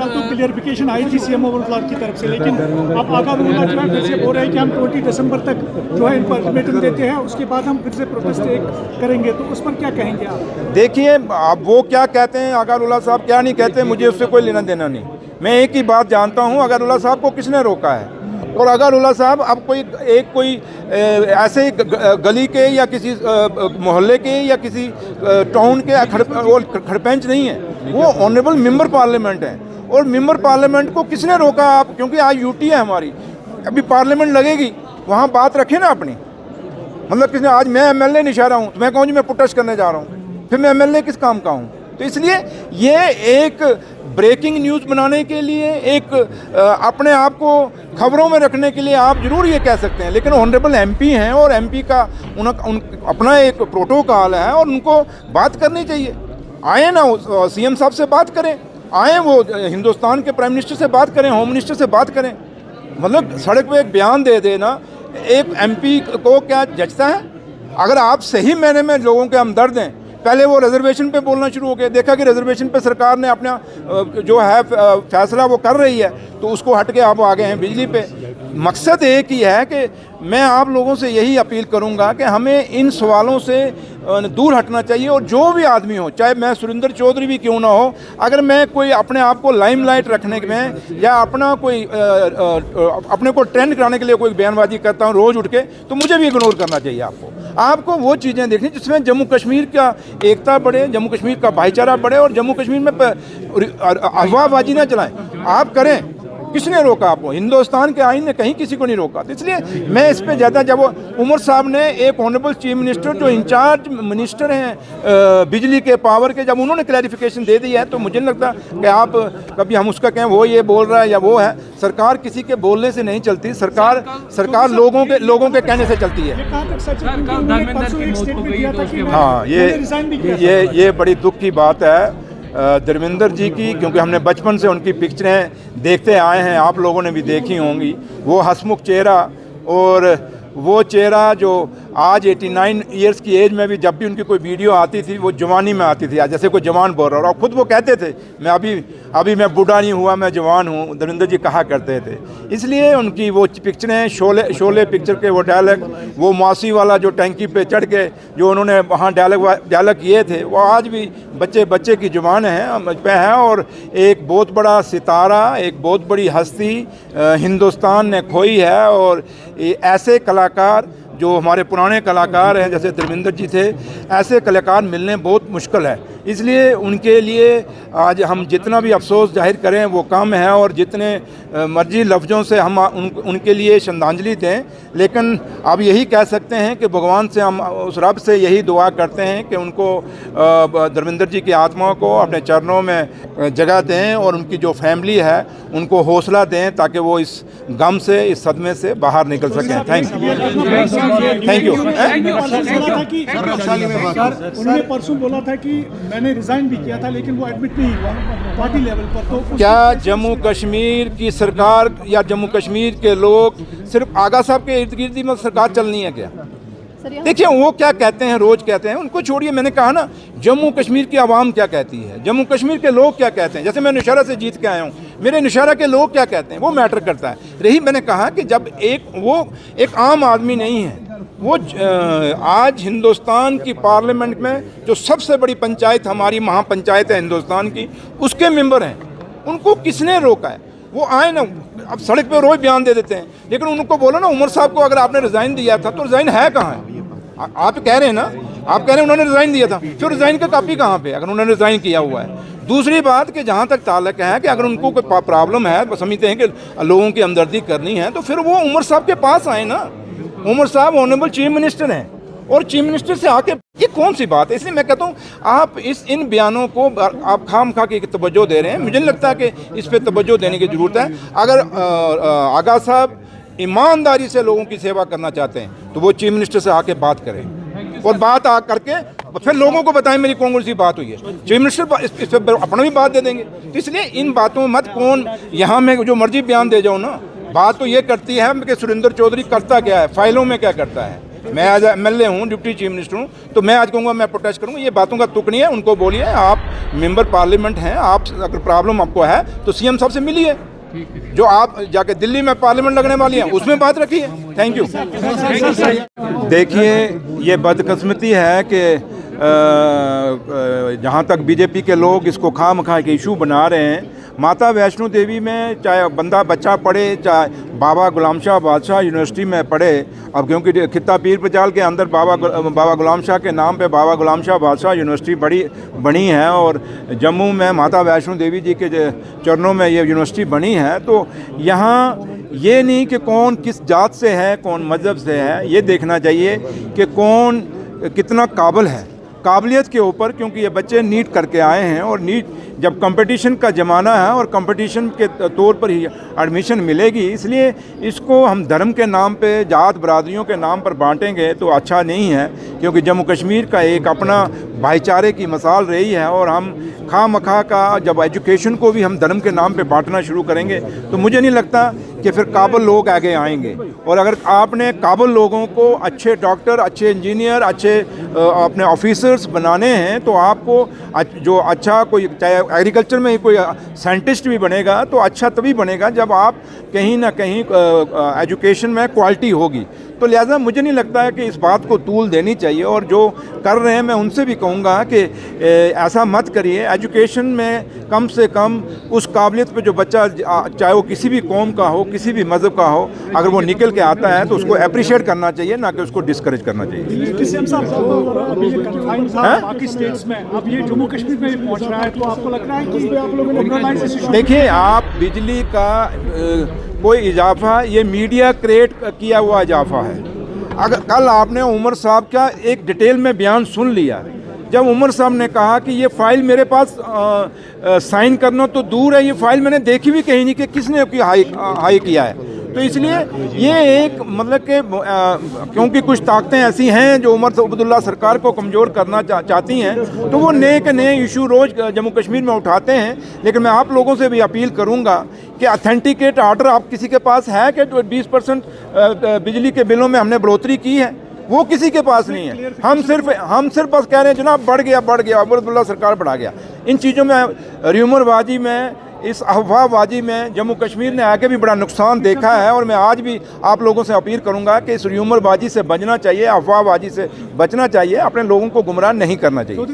कल तो क्लियरिफिकेशन आई थी सीएम ओवरफ्लॉ की तरफ से, लेकिन अब आगारूल्ला जो है फिर से बोल रहे हैं कि हम 20 दिसंबर तक जो है इनको अल्टीमेटम देते हैं, उसके बाद हम फिर से प्रोटेस्ट करेंगे। तो उस पर क्या कहेंगे आप? देखिए, अब वो क्या कहते हैं आगारूल्ला साहब, क्या नहीं कहते हैं, मुझे उससे कोई लेना देना नहीं। मैं एक ही बात जानता हूँ, आगारूल्ला साहब को किसने रोका है। और आगारूल्ला साहब अब कोई ऐसे गली के या किसी मोहल्ले के या किसी टाउन के खड़पेंच नहीं है, वो ऑनरेबल मेंबर पार्लियामेंट है। और मेंबर पार्लियामेंट को किसने रोका आप? क्योंकि आज यूटी है हमारी, अभी पार्लियामेंट लगेगी, वहाँ बात रखें ना अपनी। मतलब किसने, आज मैं एमएलए निशारा हूँ तो मैं कहूँ जी मैं प्रोटेस्ट करने जा रहा हूँ, फिर मैं एमएलए किस काम का हूँ? तो इसलिए ये एक ब्रेकिंग न्यूज़ बनाने के लिए, एक अपने आप को खबरों में रखने के लिए आप ज़रूर ये कह सकते हैं, लेकिन ऑनरेबल एमपी हैं और एमपी का अपना एक प्रोटोकॉल है और उनको बात करनी चाहिए। आए ना सीएम साहब से बात करें, आए वो हिंदुस्तान के प्राइम मिनिस्टर से बात करें, होम मिनिस्टर से बात करें। मतलब सड़क पे एक बयान दे देना एक एमपी को क्या जचता है? अगर आप सही मायने में लोगों के हमदर्द हैं, पहले वो रिजर्वेशन पे बोलना शुरू हो गए, देखा कि रिजर्वेशन पे सरकार ने अपना जो है फैसला वो कर रही है, तो उसको हट के आप आ गए हैं बिजली पे। मकसद एक ही है कि मैं आप लोगों से यही अपील करूंगा कि हमें इन सवालों से दूर हटना चाहिए। और जो भी आदमी हो, चाहे मैं सुरेंद्र चौधरी भी क्यों ना हो, अगर मैं कोई अपने आप को लाइमलाइट रखने में या अपना कोई अपने को ट्रेंड कराने के लिए कोई बयानबाजी करता हूँ रोज़ उठ के, तो मुझे भी इग्नोर करना चाहिए। आपको वो चीज़ें देखनी जिसमें जम्मू कश्मीर का एकता बढ़े, जम्मू कश्मीर का भाईचारा बढ़े और जम्मू कश्मीर में अफवाहबाजी ना चलाएं। आप करें, किसने रोका आपको? हिंदुस्तान के आईन ने कहीं किसी को नहीं रोका। तो इसलिए मैं इस पे ज़्यादा, जब उमर साहब ने एक ऑनरेबल चीफ मिनिस्टर जो इंचार्ज मिनिस्टर हैं बिजली के, पावर के, जब उन्होंने क्लैरिफिकेशन दे दी है, तो मुझे नहीं लगता कि आप कभी हम उसका कहें वो ये बोल रहा है या वो है। सरकार किसी के बोलने से नहीं चलती, सरकार लोगों के कहने से चलती है। हाँ, ये बड़ी दुख की बात है धर्मेंद्र जी की, क्योंकि हमने बचपन से उनकी पिक्चरें देखते आए हैं, आप लोगों ने भी देखी होंगी। वो हंसमुख चेहरा, और वो चेहरा जो आज 89 ईयर्स की एज में भी जब भी उनकी कोई वीडियो आती थी वो जवानी में आती थी, जैसे कोई जवान बोल रहा। और खुद वो कहते थे मैं अभी मैं बूढ़ा नहीं हुआ, मैं जवान हूँ, धर्मेंद्र जी कहा करते थे। इसलिए उनकी वो पिक्चरें, शोले पिक्चर के वो डायलॉग, वो मौसी वाला जो टैंकी पे चढ़ के जो उन्होंने वहाँ डायलॉग किए थे, वो आज भी बच्चे की जुबान है। और एक बहुत बड़ा सितारा, एक बहुत बड़ी हस्ती हिंदुस्तान ने खोई है। और ऐसे कलाकार जो हमारे पुराने कलाकार हैं, जैसे धर्मेंद्र जी थे, ऐसे कलाकार मिलने बहुत मुश्किल है। इसलिए उनके लिए आज हम जितना भी अफसोस जाहिर करें वो कम है, और जितने मर्जी लफ्ज़ों से हम उनके लिए श्रद्धांजलि दें, लेकिन अब यही कह सकते हैं कि भगवान से हम उस रब से यही दुआ करते हैं कि उनको, धर्मेंद्र जी की आत्मा को अपने चरणों में जगह दें, और उनकी जो फैमिली है उनको हौसला दें, ताकि वो इस गम से, इस सदमे से बाहर निकल सकें। Thank you. उन्होंने परसों बोला था कि मैंने रिजाइन भी किया था, लेकिन वो एडमिट नहीं हुआ पार्टी लेवल पर। तो क्या जम्मू कश्मीर की सरकार या जम्मू कश्मीर के लोग सिर्फ आगा साहब के इर्द गिर्द में सरकार चलनी है क्या? देखिए वो क्या कहते हैं, रोज कहते हैं, उनको छोड़िए। मैंने कहा ना, जम्मू कश्मीर की आवाम क्या कहती है, जम्मू कश्मीर के लोग क्या कहते हैं। जैसे मैं नौशहरा से जीत के आया हूँ, मेरे नौशहरा के लोग क्या कहते हैं, वो मैटर करता है। रही मैंने कहा कि जब एक आम आदमी नहीं है, वो आज हिंदुस्तान की पार्लियामेंट में जो सबसे बड़ी पंचायत, हमारी महापंचायत है हिंदुस्तान की, उसके मेंबर हैं, उनको किसने रोका है? वो आए ना, अब सड़क पे रोज बयान दे देते हैं, लेकिन उनको बोलो ना, उमर साहब को अगर आपने रिज़ाइन दिया था तो रिज़ाइन है कहाँ है? आप कह रहे हैं ना, आप कह रहे हैं उन्होंने रिज़ाइन दिया था, फिर रिज़ाइन का कॉपी कहाँ पे, अगर उन्होंने रिज़ाइन किया हुआ है? दूसरी बात कि जहाँ तक ताल्लुक है कि अगर उनको कोई प्रॉब्लम है, समझते हैं कि लोगों की हमदर्दी करनी है, तो फिर वो उमर साहब के पास आए ना। उमर साहब ऑनरेबल चीफ मिनिस्टर हैं, और चीफ मिनिस्टर से आके ये कौन सी बात है? इसलिए मैं कहता हूँ आप इन बयानों को आप खामखा के तवज्जो दे रहे हैं। मुझे नहीं लगता कि इस पर तवज्जो देने की ज़रूरत है। अगर आगा साहब ईमानदारी से लोगों की सेवा करना चाहते हैं तो वो चीफ मिनिस्टर से आके बात करें, और बात आ करके फिर लोगों को बताएं मेरी कौन सी बात हुई है। चीफ मिनिस्टर इस पर अपना भी बात दे देंगे। तो इसलिए इन बातों में मत कौन यहाँ में जो मर्जी बयान दे जाओ ना। बात तो ये करती है कि सुरेंद्र चौधरी करता क्या है, फाइलों में क्या करता है, मैं आज MLA हूँ, डिप्टी चीफ मिनिस्टर हूँ, तो मैं आज कहूँगा मैं प्रोटेस्ट करूँगा। ये बातों का तुक नहीं है। उनको बोलिए आप मेंबर पार्लियामेंट हैं, आप अगर प्रॉब्लम आपको है तो सीएम साहब से मिलिए। जो आप जाके दिल्ली में पार्लियामेंट लगने वाली है उसमें बात रखिए। Thank you. देखिए, ये बदकिस्मती है कि जहाँ तक बीजेपी के लोग इसको खामखा के इशू बना रहे हैं। माता वैष्णो देवी में चाहे बच्चा पढ़े, चाहे बाबा गुलाम शाह बादशाह यूनिवर्सिटी में पढ़े, अब क्योंकि खित्ता पीर पचाल के अंदर बाबा गुलाम शाह के नाम पे बाबा गुलाम शाह बादशाह यूनिवर्सिटी बनी है, और जम्मू में माता वैष्णो देवी जी के चरणों में ये यूनिवर्सिटी बनी है। तो यहाँ ये नहीं कि कौन किस जात से है, कौन मज़हब से है, ये देखना चाहिए कि कौन कितना काबिल है, काबिलियत के ऊपर। क्योंकि ये बच्चे नीट करके आए हैं, और नीट जब कंपटीशन का ज़माना है और कंपटीशन के तौर पर ही एडमिशन मिलेगी, इसलिए इसको हम धर्म के नाम पे, जात बरादरियों के नाम पर बांटेंगे तो अच्छा नहीं है। क्योंकि जम्मू कश्मीर का एक अपना भाईचारे की मिसाल रही है, और हम खामखा का जब एजुकेशन को भी हम धर्म के नाम पे बांटना शुरू करेंगे तो मुझे नहीं लगता कि फिर काबिल लोग आगे आएंगे। और अगर आपने काबिल लोगों को अच्छे डॉक्टर, अच्छे इंजीनियर, अच्छे अपने ऑफिसर्स बनाने हैं तो आपको जो अच्छा कोई, चाहे एग्रीकल्चर में ही कोई साइंटिस्ट भी बनेगा तो अच्छा तभी बनेगा जब आप कहीं ना कहीं एजुकेशन में क्वालिटी होगी। तो लिहाजा मुझे नहीं लगता है कि इस बात को तूल देनी चाहिए, और जो कर रहे हैं मैं उनसे भी कहूँगा कि ऐसा मत करिए। एजुकेशन में कम से कम उस काबिलियत पे जो बच्चा, चाहे वो किसी भी कौम का हो, किसी भी मज़हब का हो, अगर वो निकल के आता है तो उसको अप्रिशिएट करना चाहिए, ना कि उसको डिस्करेज करना चाहिए। बाकी स्टेट्स में अब ये जम्मू कश्मीर में भी पहुंच रहा है, तो आपको लग रहा है कि आप लोगों ने देखिए, आप बिजली का कोई इजाफा, ये मीडिया क्रिएट किया हुआ इजाफा है। अगर कल आपने उमर साहब का एक डिटेल में बयान सुन लिया, जब उमर साहब ने कहा कि ये फ़ाइल मेरे पास साइन करना तो दूर है, ये फ़ाइल मैंने देखी भी कहीं नहीं कि किसने हाई किया है। तो इसलिए ये एक मतलब कि क्योंकि कुछ ताकतें ऐसी हैं जो उमर अब्दुल्ला सरकार को कमज़ोर करना चाहती हैं, तो वो नए के नए इशू रोज़ जम्मू कश्मीर में उठाते हैं। लेकिन मैं आप लोगों से भी अपील करूंगा कि अथेंटिकेट आर्डर आप किसी के पास है कि 20% बिजली के बिलों में हमने बढ़ोतरी की है, वो किसी के पास नहीं है। हम सिर्फ बस कह रहे हैं जनाब बढ़ गया उमर अब्दुल्ला सरकार बढ़ा गया। इन चीज़ों में, र्यूमरबाजी में, इस अफवाहबाजी में जम्मू कश्मीर ने आगे भी बड़ा नुकसान देखा है। और मैं आज भी आप लोगों से अपील करूंगा कि इस र्यूमरबाजी से बचना चाहिए, अफवाहबाजी से बचना चाहिए, अपने लोगों को गुमराह नहीं करना चाहिए।